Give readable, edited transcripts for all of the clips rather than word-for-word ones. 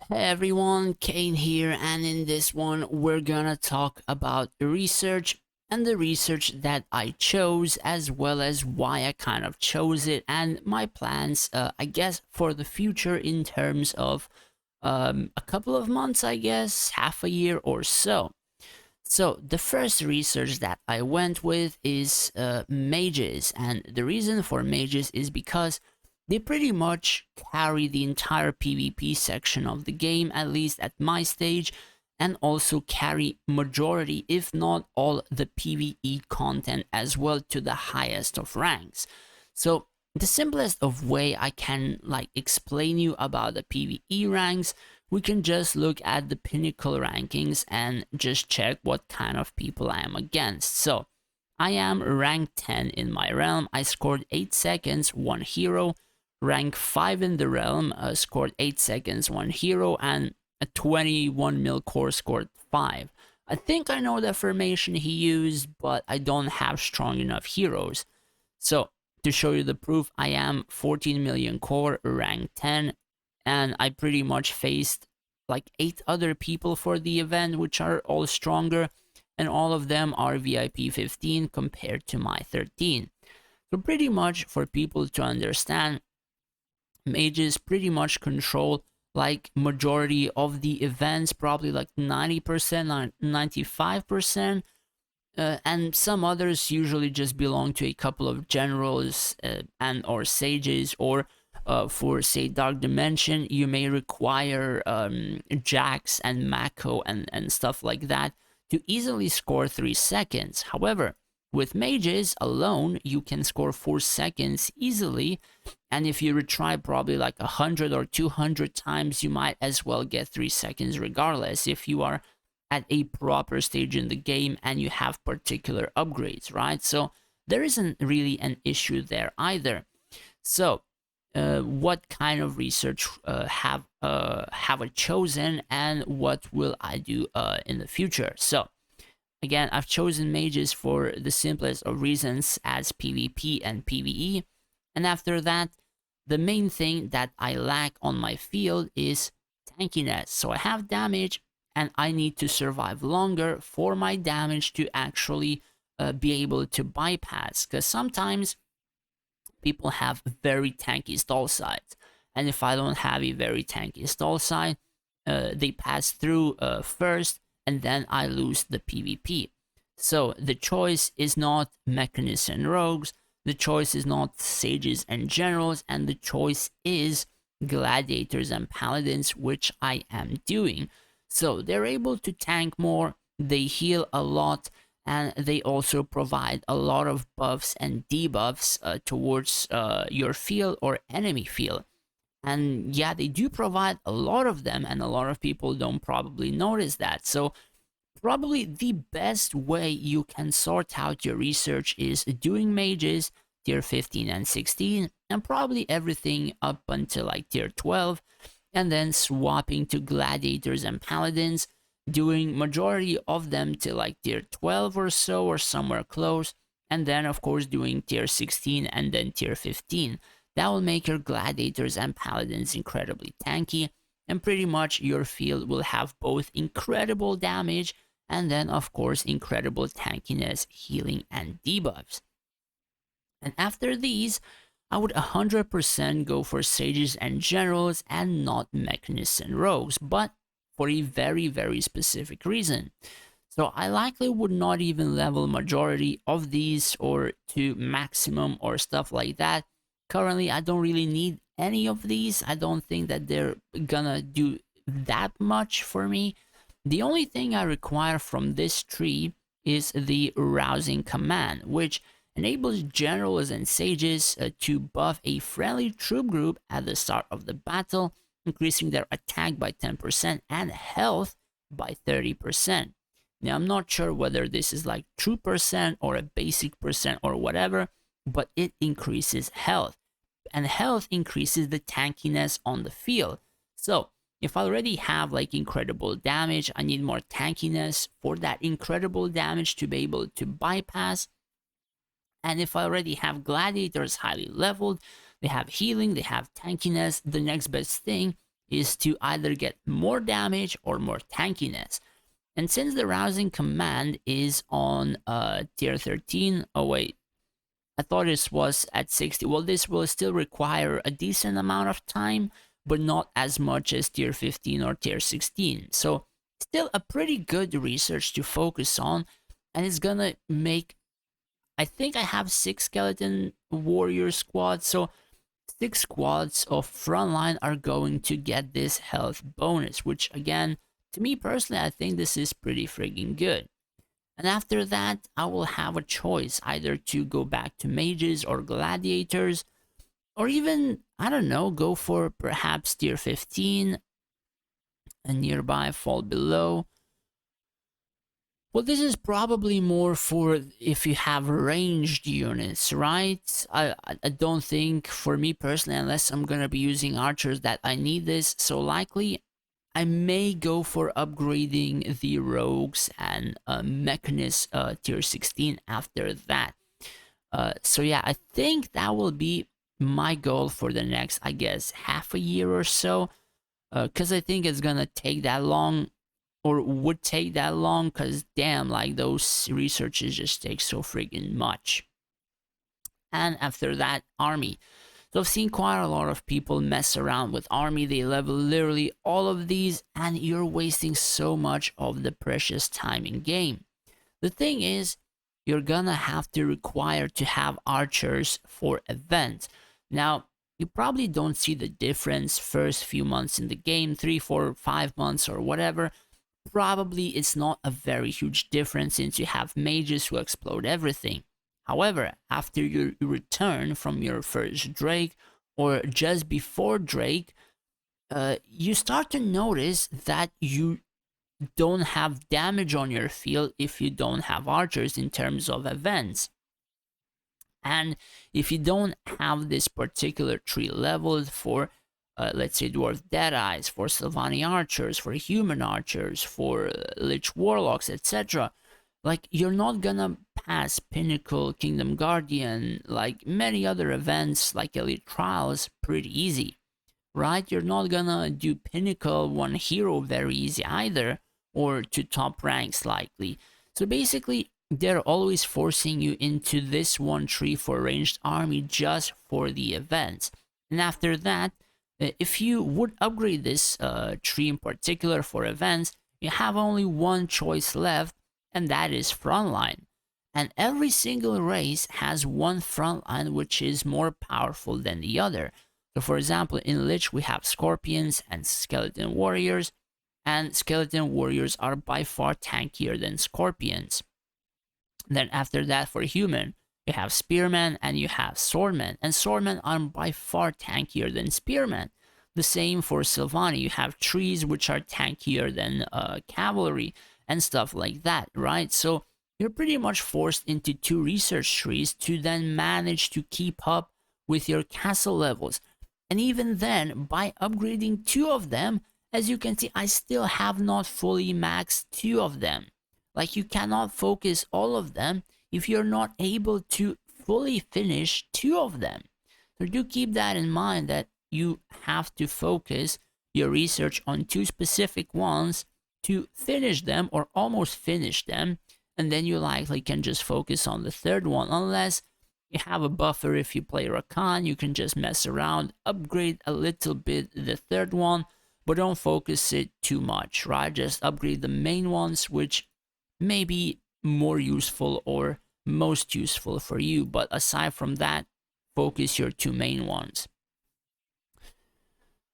Hey everyone, Kane here, and in this one, we're gonna talk about research and the research that I chose, as well as why I kind of chose it, and my plans, I guess, for the future in terms of a couple of months, I guess, half a year or so. So, the first research that I went with is mages, and the reason for mages is because they pretty much carry the entire PvP section of the game, at least at my stage, and also carry majority, if not all, the PvE content as well to the highest of ranks. So, the simplest of way I can explain you about the PvE ranks, we can just look at the pinnacle rankings and just check what kind of people I am against. So I am rank 10 in my realm. I scored 8 seconds, 1 hero. Rank 5 in the realm, scored 8 seconds, 1 hero, and a 21 mil core scored 5. I think I know the formation he used, but I don't have strong enough heroes. So to show you the proof, I am 14 million core, rank 10, and I pretty much faced like 8 other people for the event, which are all stronger, and all of them are VIP 15 compared to my 13. So pretty much for people to understand, mages pretty much control like majority of the events, probably like 90%, 95%, and some others usually just belong to a couple of generals and or sages, or for say Dark Dimension, you may require Jax and Mako and stuff like that to easily score 3 seconds. However, with mages alone, you can score 4 seconds easily, and if you retry probably like 100 or 200 times, you might as well get 3 seconds regardless if you are at a proper stage in the game and you have particular upgrades, right? So there isn't really an issue there either. So what kind of research have I chosen, and what will I do in the future? So again, I've chosen mages for the simplest of reasons, as PvP and PvE, and after that, the main thing that I lack on my field is tankiness. So I have damage, and I need to survive longer for my damage to actually be able to bypass, because sometimes people have very tanky stall sides, and if I don't have a very tanky stall side, they pass through first, and then I lose the PvP. So the choice is not mechanists and rogues, the choice is not sages and generals, and the choice is gladiators and paladins, which I am doing. So they're able to tank more, they heal a lot, and they also provide a lot of buffs and debuffs towards your field or enemy field. And yeah, they do provide a lot of them, and a lot of people don't probably notice that. So probably the best way you can sort out your research is doing mages tier 15 and 16, and probably everything up until like tier 12, and then swapping to gladiators and paladins, doing majority of them to like tier 12 or so, or somewhere close, and then of course doing tier 16 and then tier 15. That will make your gladiators and paladins incredibly tanky, and pretty much your field will have both incredible damage and then of course incredible tankiness, healing, and debuffs. And after these, I would 100% go for sages and generals and not mechanists and rogues, but for a very, very specific reason. So I likely would not even level majority of these or to maximum or stuff like that. Currently, I don't really need any of these. I don't think that they're gonna do that much for me. The only thing I require from this tree is the Rousing Command, which enables generals and sages to buff a friendly troop group at the start of the battle, increasing their attack by 10% and health by 30%. Now, I'm not sure whether this is like true percent or a basic percent or whatever, but it increases health. And health increases the tankiness on the field. So, if I already have like incredible damage, I need more tankiness for that incredible damage to be able to bypass. And if I already have gladiators highly leveled, they have healing, they have tankiness, the next best thing is to either get more damage or more tankiness. And since the Rousing Command is on tier 13, oh wait, I thought this was at 60. Well, this will still require a decent amount of time, but not as much as tier 15 or tier 16. So, still a pretty good research to focus on, and it's gonna make. I think I have 6 skeleton warrior squads, so 6 squads of frontline are going to get this health bonus, which again, to me personally, I think this is pretty friggin' good. And after that, I will have a choice either to go back to mages or gladiators, or even, I don't know, go for perhaps tier 15 and nearby fall below. Well, this is probably more for if you have ranged units, right? I don't think, for me personally, unless I'm gonna be using archers, that I need this. So likely, I may go for upgrading the rogues and mechanist tier 16 after that. So yeah, I think that will be my goal for the next, I guess, half a year or so. Because I think it's gonna take that long, or would take that long, because damn, like those researches just take so friggin' much. And after that, army. So I've seen quite a lot of people mess around with army. They level literally all of these, and you're wasting so much of the precious time in game. The thing is, you're gonna have to require to have archers for events. Now, you probably don't see the difference first few months in the game, 3, 4, 5 months or whatever. Probably it's not a very huge difference since you have mages who explode everything. However, after you return from your first Drake or just before Drake, you start to notice that you don't have damage on your field if you don't have archers in terms of events. And if you don't have this particular tree leveled for, let's say, Dwarf Deadeyes, for Sylvani Archers, for Human Archers, for Lich Warlocks, etc., like, you're not gonna pass Pinnacle, Kingdom Guardian, like many other events like Elite Trials, pretty easy, right? You're not gonna do Pinnacle 1 hero very easy either, or to top ranks likely. So basically, they're always forcing you into this one tree for ranged army just for the events. And after that, if you would upgrade this tree in particular for events, you have only one choice left, and that is frontline. And every single race has one frontline which is more powerful than the other. So for example, in Lich we have Scorpions and Skeleton Warriors, and Skeleton Warriors are by far tankier than Scorpions. Then after that, for Human, you have Spearmen and you have Swordmen, and Swordmen are by far tankier than Spearmen. The same for Sylvani, you have trees which are tankier than cavalry, and stuff like that, right? So you're pretty much forced into 2 research trees to then manage to keep up with your castle levels. And even then, by upgrading 2 of them, as you can see, I still have not fully maxed 2 of them. Like, you cannot focus all of them if you're not able to fully finish 2 of them. So do keep that in mind, that you have to focus your research on 2 specific ones to finish them or almost finish them, and then you likely can just focus on the 3rd one, unless you have a buffer. If you play Rakan, you can just mess around, upgrade a little bit the 3rd one, but don't focus it too much, right? Just upgrade the main ones, which may be more useful or most useful for you, but aside from that, focus your 2 main ones.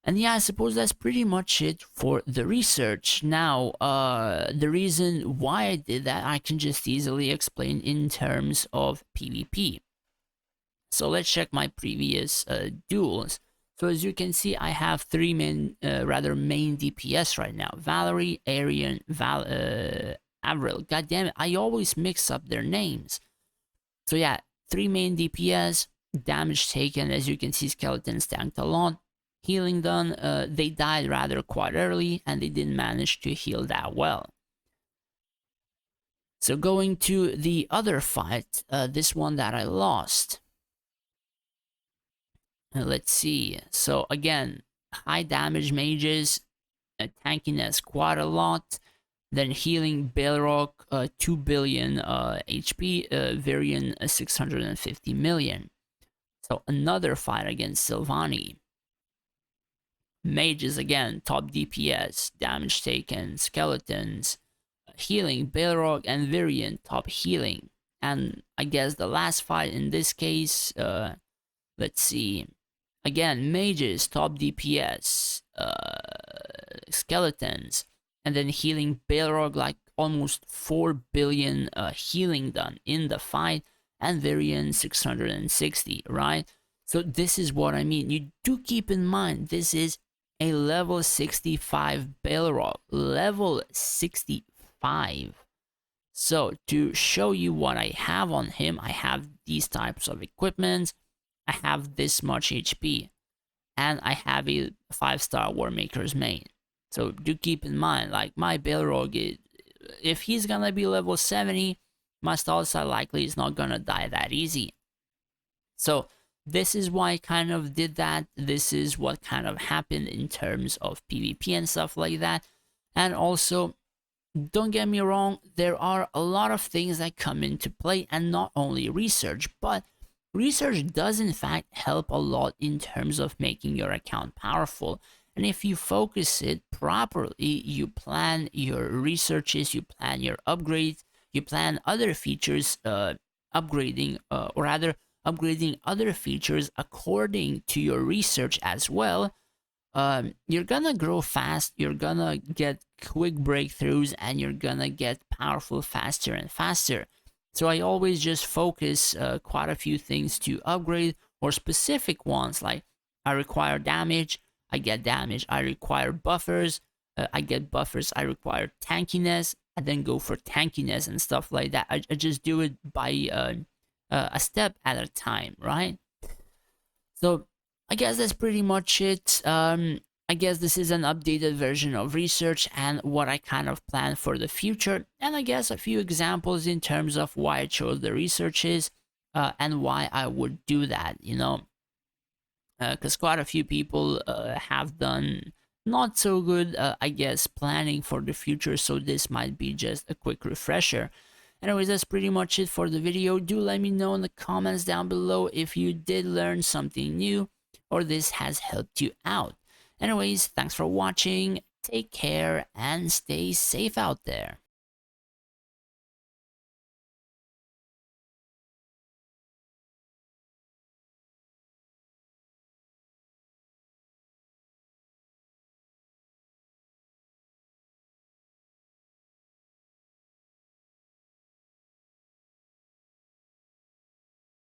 And yeah, I suppose that's pretty much it for the research. Now, the reason why I did that, I can just easily explain in terms of PvP. So let's check my previous duels. So as you can see, I have 3 main DPS right now. Valerie, Arian, Avril. God damn it, I always mix up their names. So yeah, 3 main DPS, damage taken, as you can see, skeletons tanked a lot. Healing done, they died rather quite early, and they didn't manage to heal that well. So going to the other fight, this one that I lost. Let's see. So again, high damage mages, tankiness quite a lot. Then healing Balrog, 2 billion HP, Varian 650 million. So another fight against Sylvani. Mages again, top DPS, damage taken, skeletons, healing Balrog and Varian, top healing. And I guess the last fight in this case, let's see. Again, mages, top DPS, skeletons, and then healing Balrog, like almost 4 billion healing done in the fight, and Varian 660, right? So this is what I mean. You do keep in mind, this is a level 65 Balrog, level 65. So to show you what I have on him, I have these types of equipment, I have this much HP, and I have a 5-star Warmaker's main. So do keep in mind, like my Balrog, if he's gonna be level 70, my Stalstar likely is not gonna die that easy. So this is why I kind of did that. This is what kind of happened in terms of PvP and stuff like that. And also, don't get me wrong, there are a lot of things that come into play, and not only research, but research does in fact help a lot in terms of making your account powerful. And if you focus it properly, you plan your researches, you plan your upgrades, you plan other features, upgrading, or rather, upgrading other features according to your research as well. You're gonna grow fast, you're gonna get quick breakthroughs, and you're gonna get powerful faster and faster. So I always just focus quite a few things to upgrade, or specific ones, like I require damage, I get damage. I require buffers, I get buffers. I require tankiness, I then go for tankiness and stuff like that. I just do it by a step at a time, right? So I guess that's pretty much it. I guess this is an updated version of research and what I kind of plan for the future, and I guess a few examples in terms of why I chose the researches, and why I would do that, you know, because quite a few people have done not so good, I guess, planning for the future, so this might be just a quick refresher. Anyways, that's pretty much it for the video. Do let me know in the comments down below if you did learn something new, or this has helped you out. Anyways, thanks for watching, take care, and stay safe out there.